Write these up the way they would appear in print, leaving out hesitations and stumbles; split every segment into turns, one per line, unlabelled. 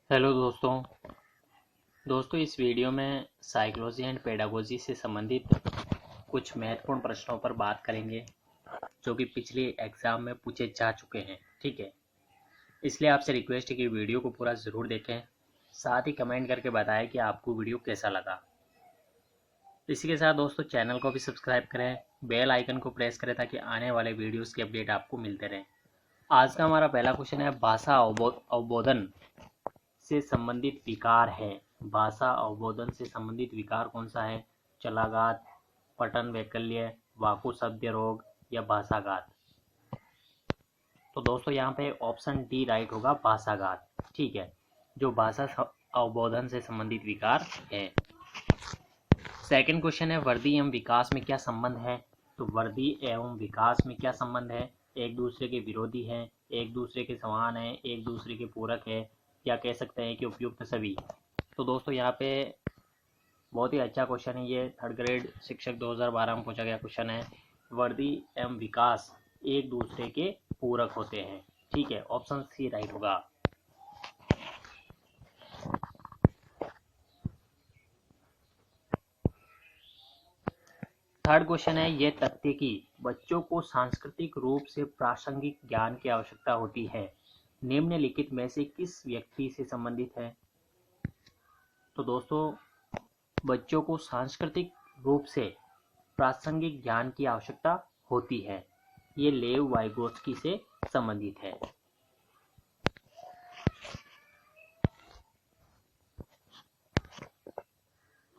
Hello दोस्तों इस video में साइकोलॉजी एंड पेडागोजी से संबंधित कुछ महत्वपूर्ण प्रश्नों पर बात करेंगे जो कि पिछले एग्जाम में पूछे जा चुके हैं। ठीक है, इसलिए आपसे रिक्वेस्ट है कि वीडियो को पूरा ज़रूर देखें, साथ ही कमेंट करके बताएं कि आपको वीडियो कैसा लगा। इसी के साथ दोस्तों चैनल को भी सब्सक्राइब करें, बेल आइकन को प्रेस करें ताकि आने वाले वीडियोज़ के अपडेट आपको मिलते रहें। आज का हमारा पहला क्वेश्चन है, भाषा अवबोधन से संबंधित विकार है। भाषा अवबोधन से संबंधित विकार कौन सा है? चलाघात, पठन वैकल्य, वाकु शब्द रोग या भाषाघात। तो दोस्तों यहाँ पे ऑप्शन डी राइट होगा, भाषाघात। ठीक है, जो भाषा अवबोधन से संबंधित विकार है। सेकंड क्वेश्चन है, वृद्धि एवं विकास में क्या संबंध है? तो वृद्धि एवं विकास में क्या संबंध है? एक दूसरे के विरोधी हैं, एक दूसरे के समान हैं, एक दूसरे के पूरक है, या कह सकते हैं कि उपयुक्त सभी। तो दोस्तों यहाँ पे बहुत ही अच्छा क्वेश्चन है, ये थर्ड ग्रेड शिक्षक 2012 में पूछा गया क्वेश्चन है। वृद्धि एवं विकास एक दूसरे के पूरक होते हैं। ठीक है, ऑप्शन सी राइट होगा। थर्ड क्वेश्चन है, ये तथ्य कि बच्चों को सांस्कृतिक रूप से प्रासंगिक ज्ञान की आवश्यकता होती है निम्नलिखित में से किस व्यक्ति से संबंधित है? तो दोस्तों बच्चों को सांस्कृतिक रूप से प्रासंगिक ज्ञान की आवश्यकता होती है, ये लेव वाइगोत्स्की से संबंधित है।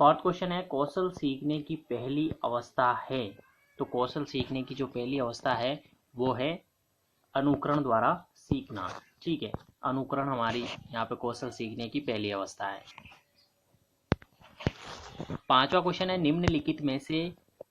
फोर्थ क्वेश्चन है, कौशल सीखने की पहली अवस्था है। तो कौशल सीखने की जो पहली अवस्था है वो है अनुकरण द्वारा सीखना। ठीक है, अनुकरण हमारी यहाँ पे कौशल सीखने की पहली अवस्था है। पांचवा क्वेश्चन है, निम्नलिखित में से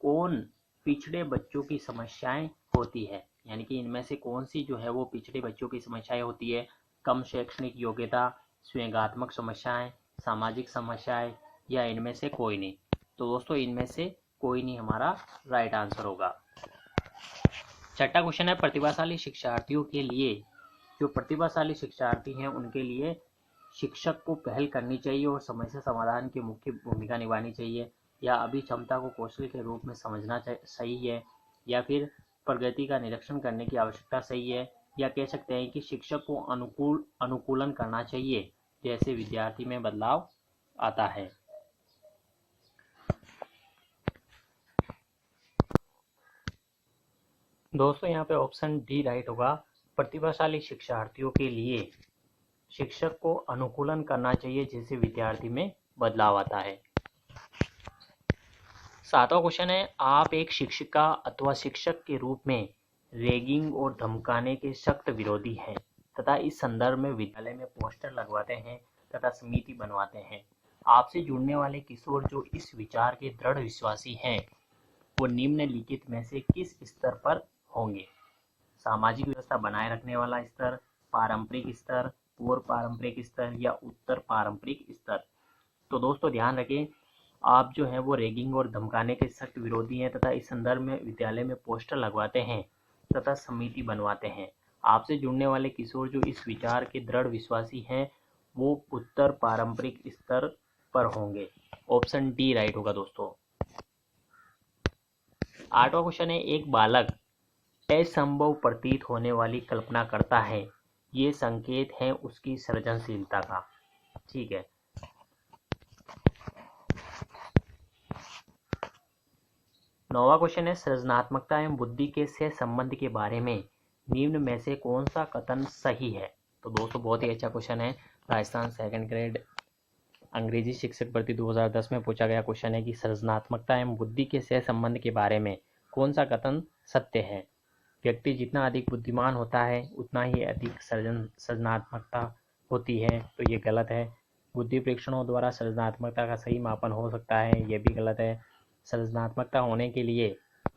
कौन पिछड़े बच्चों की समस्याएं होती है? यानी कि इनमें से कौन सी जो है वो पिछड़े बच्चों की समस्याएं होती है? कम शैक्षणिक योग्यता, स्वयंगात्मक समस्याएं, सामाजिक समस्याएं, या इनमें से कोई नहीं। तो दोस्तों इनमें से कोई नहीं हमारा राइट आंसर होगा। छठा क्वेश्चन है, प्रतिभाशाली शिक्षार्थियों के लिए, जो प्रतिभाशाली शिक्षार्थी हैं उनके लिए शिक्षक को पहल करनी चाहिए और समस्या समाधान की मुख्य भूमिका निभानी चाहिए, या अभी क्षमता को कौशल के रूप में समझना सही है, या फिर प्रगति का निरीक्षण करने की आवश्यकता सही है, या कह सकते हैं कि शिक्षक को अनुकूलन करना चाहिए जैसे विद्यार्थी में बदलाव आता है। दोस्तों यहाँ पे ऑप्शन डी राइट होगा, प्रतिभाशाली शिक्षार्थियों के लिए शिक्षक को अनुकूलन करना चाहिए जिससे विद्यार्थी में बदलाव आता है। सातवां क्वेश्चन है, आप एक शिक्षिका अथवा शिक्षक के रूप में रैगिंग और धमकाने के सख्त विरोधी हैं तथा इस संदर्भ में विद्यालय में पोस्टर लगवाते हैं तथा समिति बनवाते हैं। आपसे जुड़ने वाले किशोर जो इस विचार के दृढ़ विश्वासी हैं वो निम्नलिखित में से किस स्तर पर होंगे? सामाजिक व्यवस्था बनाए रखने वाला स्तर, पारंपरिक स्तर, पूर्व पारंपरिक स्तर, या उत्तर पारंपरिक स्तर। तो दोस्तों ध्यान रखें, आप जो है वो रैगिंग और धमकाने के सख्त विरोधी हैं तथा इस संदर्भ में विद्यालय में पोस्टर लगवाते हैं तथा समिति बनवाते हैं। आपसे जुड़ने वाले किशोर जो इस विचार के दृढ़ विश्वासी हैं वो उत्तर पारंपरिक स्तर पर होंगे। ऑप्शन डी राइट होगा दोस्तों। आठवां क्वेश्चन है, एक बालक असंभव प्रतीत होने वाली कल्पना करता है, ये संकेत है उसकी सृजनशीलता का। ठीक है, नौवां क्वेश्चन है, सृजनात्मकता एवं बुद्धि के सहसंबंध के बारे में निम्न में से कौन सा कथन सही है? तो दोस्तों बहुत ही अच्छा क्वेश्चन है, राजस्थान सेकंड ग्रेड अंग्रेजी शिक्षक भर्ती 2010 में पूछा गया क्वेश्चन है कि सृजनात्मकता एवं बुद्धि के सहसंबंध के बारे में कौन सा कथन सत्य है? व्यक्ति जितना अधिक बुद्धिमान होता है उतना ही अधिक सृजनात्मकता होती है, तो ये गलत है। बुद्धि परीक्षणों द्वारा सृजनात्मकता का सही मापन हो सकता है, ये भी गलत है। सृजनात्मकता होने के लिए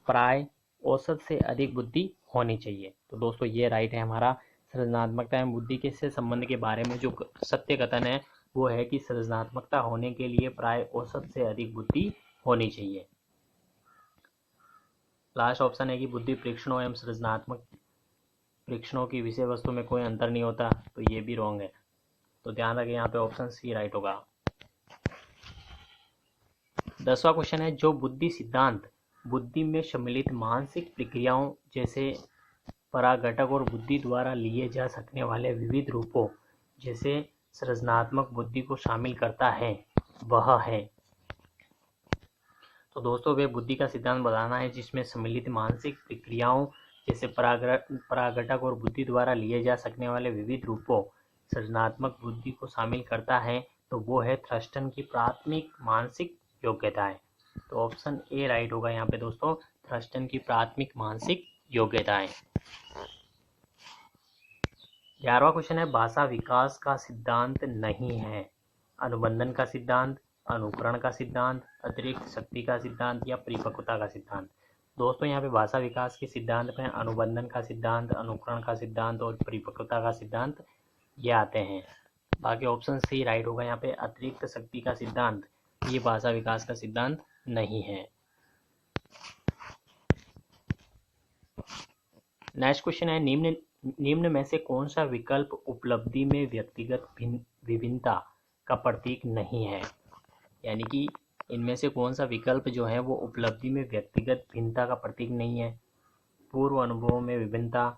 प्राय औसत से अधिक बुद्धि होनी चाहिए। तो दोस्तों ये राइट है हमारा। सृजनात्मकता एवं बुद्धि के से संबंध के बारे में जो सत्य कथन है वो है कि सृजनात्मकता होने के लिए प्राय औसत से अधिक बुद्धि होनी चाहिए। लास्ट ऑप्शन है कि बुद्धि परीक्षणों एवं सृजनात्मक परीक्षणों की विषय वस्तु में कोई अंतर नहीं होता, तो ये भी रॉन्ग है। तो ध्यान रखें यहाँ पे ऑप्शन सी राइट होगा। 10वां क्वेश्चन है, जो बुद्धि सिद्धांत बुद्धि में सम्मिलित मानसिक प्रक्रियाओं जैसे पराघटक और बुद्धि द्वारा लिए जा सकने वाले विविध रूपों जैसे सृजनात्मक बुद्धि को शामिल करता है वह है। तो दोस्तों वे बुद्धि का सिद्धांत बताना है जिसमें सम्मिलित मानसिक प्रक्रियाओं जैसे पराघटक और बुद्धि द्वारा लिए जा सकने वाले विविध रूपों सृजनात्मक बुद्धि को शामिल करता है, तो वो है थ्रस्टन की प्राथमिक मानसिक योग्यताएं। तो ऑप्शन ए राइट होगा यहाँ पे दोस्तों, थ्रस्टन की प्राथमिक मानसिक योग्यताएं। 11वां क्वेश्चन है, भाषा विकास का सिद्धांत नहीं है अनुबंधन का सिद्धांत, अनुकरण का सिद्धांत, अतिरिक्त शक्ति का सिद्धांत या परिपक्वता का सिद्धांत। दोस्तों यहाँ पे भाषा विकास के सिद्धांत में अनुबंधन का सिद्धांत, अनुकरण का सिद्धांत और परिपक्वता का सिद्धांत ये आते हैं। बाकी ऑप्शन सी राइट होगा यहाँ पे, अतिरिक्त शक्ति का सिद्धांत ये भाषा विकास का सिद्धांत नहीं है। नेक्स्ट क्वेश्चन है, निम्न में से कौन सा विकल्प उपलब्धि में व्यक्तिगत विभिन्नता का प्रतीक नहीं है। यानी कि इनमें से कौन सा विकल्प जो है वो उपलब्धि में व्यक्तिगत भिन्नता का प्रतीक नहीं है। पूर्व अनुभवों में विभिन्नता,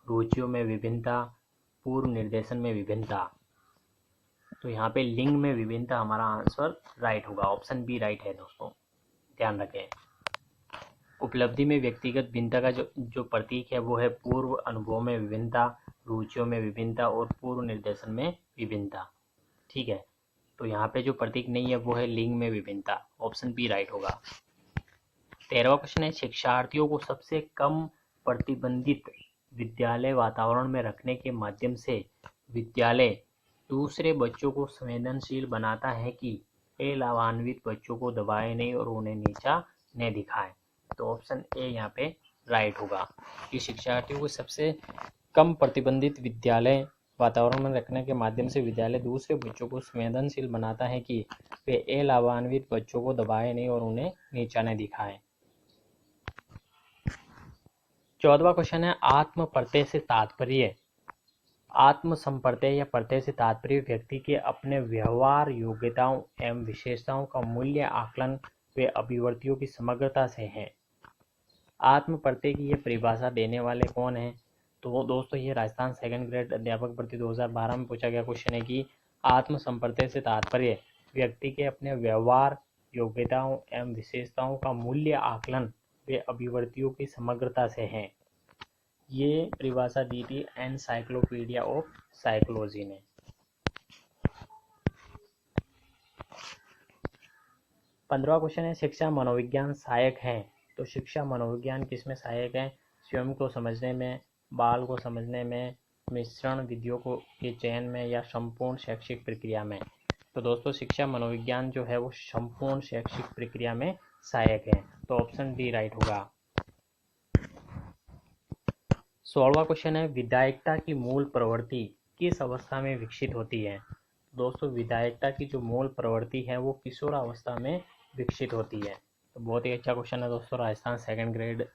रुचियों में विभिन्नता, पूर्व निर्देशन में विभिन्नता। तो यहाँ पे लिंग में विभिन्नता हमारा आंसर राइट होगा, ऑप्शन बी राइट है दोस्तों, ध्यान रखें। उपलब्धि में व्यक्तिगत भिन्नता का जो प्रतीक है वो है पूर्व अनुभव में विभिन्नता, रुचियों में विभिन्नता और पूर्व निर्देशन में विभिन्नता। ठीक है, तो यहाँ पे जो प्रतीक नहीं है वो है लिंग में विभिन्नता, ऑप्शन बी राइट होगा। 13वां क्वेश्चन है, शिक्षार्थियों को सबसे कम प्रतिबंधित विद्यालय वातावरण में रखने के माध्यम से विद्यालय दूसरे बच्चों को संवेदनशील बनाता है कि लाभान्वित बच्चों को दबाए नहीं और उन्हें नीचा न दिखाए। तो ऑप्शन ए यहाँ पे राइट होगा कि शिक्षार्थियों को सबसे कम प्रतिबंधित विद्यालय वातावरण में रखने के माध्यम से विद्यालय दूसरे बच्चों को संवेदनशील बनाता है कि वे लाभान्वित बच्चों को दबाए नहीं और उन्हें नीचा न दिखाएं। 14वां क्वेश्चन है, आत्म प्रत्यय से तात्पर्य आत्म संप्रत्यय या प्रत्यय से तात्पर्य व्यक्ति के अपने व्यवहार, योग्यताओं एवं विशेषताओं का मूल्य आकलन व अभिव्यक्तियों की समग्रता से है। आत्म प्रत्यय की ये परिभाषा देने वाले कौन है। तो दोस्तों ये राजस्थान सेकंड ग्रेड अध्यापक भर्ती 2012 में पूछा गया क्वेश्चन है कि आत्म संप्रत्यय से तात्पर्य व्यक्ति के अपने व्यवहार, योग्यताओं एवं विशेषताओं का मूल्य आकलन व अभिव्यक्तियों की समग्रता से है। ये परिभाषा दी थी एनसाइक्लोपीडिया ऑफ साइकोलॉजी ने। 15वां क्वेश्चन है, शिक्षा मनोविज्ञान सहायक है। तो शिक्षा मनोविज्ञान किसमें सहायक है। स्वयं को समझने में, बाल को समझने में, मिश्रण विधियों को के चयन में या संपूर्ण शैक्षिक प्रक्रिया में। तो दोस्तों शिक्षा मनोविज्ञान जो है वो संपूर्ण शैक्षिक प्रक्रिया में सहायक है। तो ऑप्शन डी राइट होगा। 16वां क्वेश्चन है, विधायकता की मूल प्रवृत्ति किस अवस्था में विकसित होती है। दोस्तों विधायकता की जो मूल प्रवृत्ति है वो किशोरावस्था में विकसित होती है। तो बहुत ही अच्छा क्वेश्चन है दोस्तों, राजस्थान सेकंड ग्रेड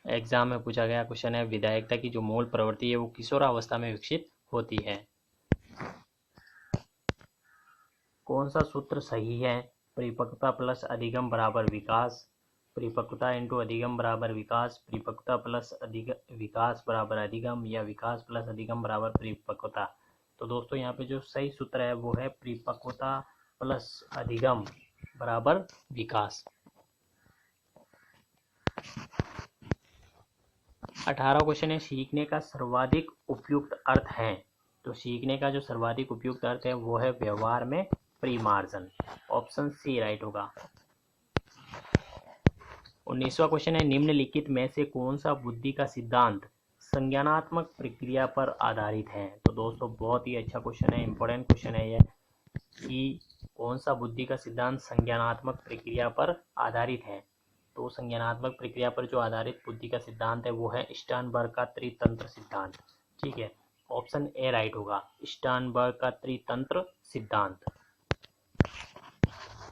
एग्जाम में पूछा गया क्वेश्चन है, विधायकता की जो मूल प्रवृत्ति है वो किशोरावस्था में विकसित होती है। कौन सा सूत्र सही है। परिपक्वता प्लस अधिगम बराबर विकास, परिपक्वता इंटू अधिगम बराबर विकास, परिपक्वता प्लस विकास बराबर अधिगम या विकास प्लस अधिगम बराबर परिपक्वता। तो दोस्तों यहाँ पे जो सही सूत्र है वो है परिपक्वता प्लस अधिगम बराबर विकास। 18वां क्वेश्चन है, सीखने का सर्वाधिक उपयुक्त अर्थ है। तो सीखने का जो सर्वाधिक उपयुक्त अर्थ है वो है व्यवहार में परिमार्जन, ऑप्शन सी राइट होगा। 19वां क्वेश्चन है, निम्नलिखित में से कौन सा बुद्धि का सिद्धांत संज्ञानात्मक प्रक्रिया पर आधारित है। तो दोस्तों बहुत ही अच्छा क्वेश्चन है, इंपॉर्टेंट क्वेश्चन है ये कि कौन सा बुद्धि का सिद्धांत संज्ञानात्मक प्रक्रिया पर आधारित है। तो संज्ञानात्मक प्रक्रिया पर जो आधारित बुद्धि का सिद्धांत है वो है स्टर्नबर्ग का त्रितंत्र सिद्धांत। ठीक है, ऑप्शन ए राइट होगा, स्टर्नबर्ग का त्रितंत्र सिद्धांत।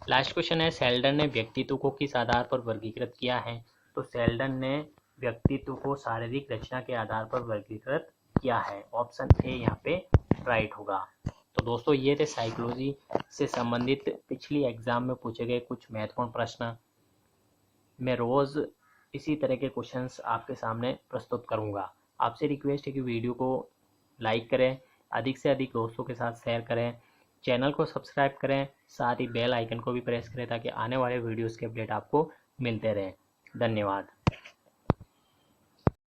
लास्ट क्वेश्चन है, सेल्डन ने व्यक्तित्व को किस आधार पर वर्गीकृत किया है। तो सेल्डन ने व्यक्तित्व को शारीरिक रचना के आधार पर वर्गीकृत किया है, ऑप्शन ए यहाँ पे राइट होगा। तो दोस्तों ये थे साइकोलॉजी से संबंधित पिछली एग्जाम में पूछे गए कुछ महत्वपूर्ण प्रश्न। मैं रोज़ इसी तरह के क्वेश्चंस आपके सामने प्रस्तुत करूंगा। आपसे रिक्वेस्ट है कि वीडियो को लाइक करें, अधिक से अधिक दोस्तों के साथ शेयर करें, चैनल को सब्सक्राइब करें, साथ ही बेल आइकन को भी प्रेस करें ताकि आने वाले वीडियोस के अपडेट आपको मिलते रहें। धन्यवाद।